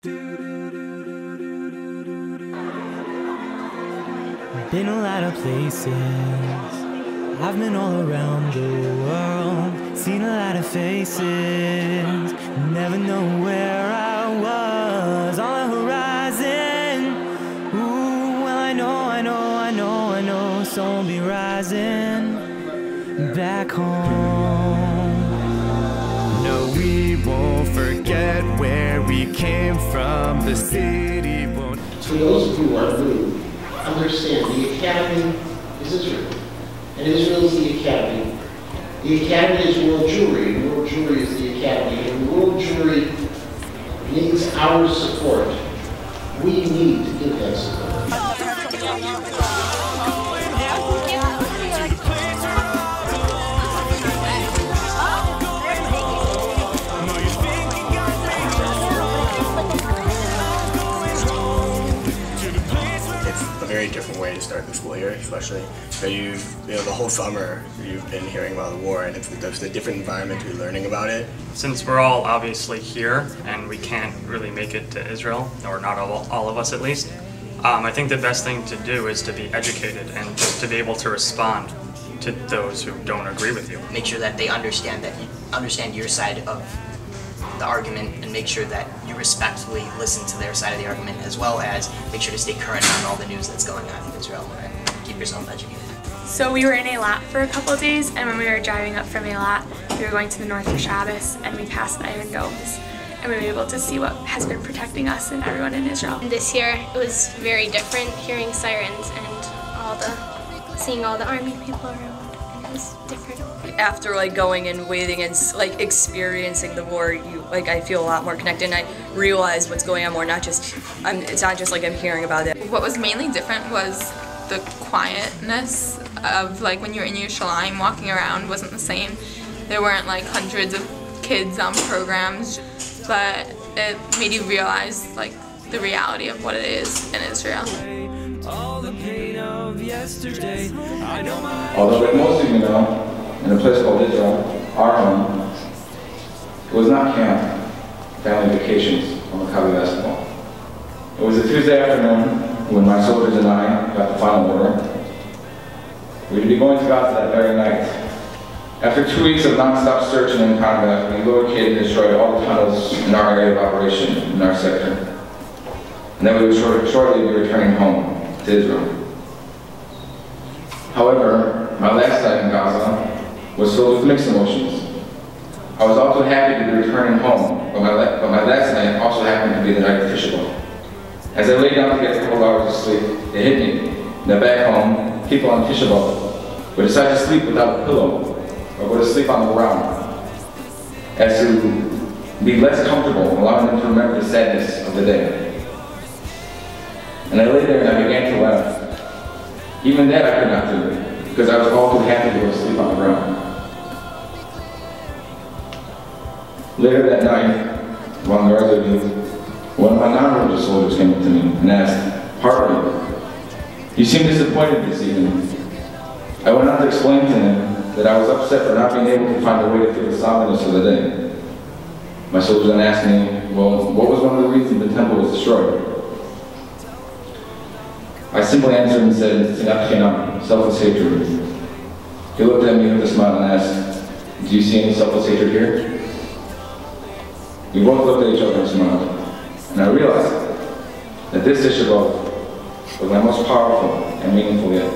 Been a lot of places, I've been all around the world, seen a lot of faces, never know where I was on the horizon. Ooh, well I know, so I'll be rising back home. No, we won't forget where we came from, the city won't. For those of you who are new, understand the academy is Israel, and Israel is the academy. The academy is world Jewry, and world Jewry is the academy, and world Jewry needs our support. We need to give that support. Very different way to start the school here, especially. So the whole summer you've been hearing about the war, and it's a different environment to be learning about it. Since we're all obviously here and we can't really make it to Israel, or not all of us at least, I think the best thing to do is to be educated and just to be able to respond to those who don't agree with you. Make sure that they understand your side of the argument, and make sure that you respectfully listen to their side of the argument, as well as make sure to stay current on all the news that's going on in Israel and keep yourself educated. So we were in Eilat for a couple of days, and when we were driving up from Eilat, we were going to the north for Shabbos, and we passed the Iron Domes, and we were able to see what has been protecting us and everyone in Israel. This year it was very different, hearing sirens and seeing all the army people around. It was different. After going and waiting and experiencing the war, I feel a lot more connected, and I realize what's going on more. It's not just I'm hearing about it. What was mainly different was the quietness of when you were in Yerushalayim, walking around wasn't the same. There weren't hundreds of kids on programs, but it made you realize the reality of what it is in Israel. Although like most of you know, in a place called Israel, our home, it was not camp, family vacations, or Maccabi basketball. It was a Tuesday afternoon when my soldiers and I got the final order. We would be going to Gaza that very night. After 2 weeks of non-stop searching and combat, we located and destroyed all the tunnels in our area of operation in our sector. And then we would shortly be returning home to Israel. However, my last night in Gaza was filled with mixed emotions. I was also happy to be returning home, but my last night also happened to be the night of Tisha B'Av. As I lay down to get a couple hours of sleep, it hit me that back home, people on Tisha B'Av would decide to sleep without a pillow, or go to sleep on the ground, as to be less comfortable, allowing them to remember the sadness of the day. And I lay there and I began to laugh. Even that I could not do, because I was all too happy to go to sleep on the ground. Later that night, while guarding, one of my non-religious soldiers came up to me and asked, "Hartley, you seem disappointed this evening." I went on to explain to him that I was upset for not being able to find a way to feel the somberness of the day. My soldier then asked me, well, what was one of the reasons the temple was destroyed? I simply answered and said, "Sinat chinam, selfless hatred." He looked at me with a smile and asked, "Do you see any selfless hatred here?" We both looked at each other and smiled, and I realized that this Tisha B'Av was my most powerful and meaningful yet.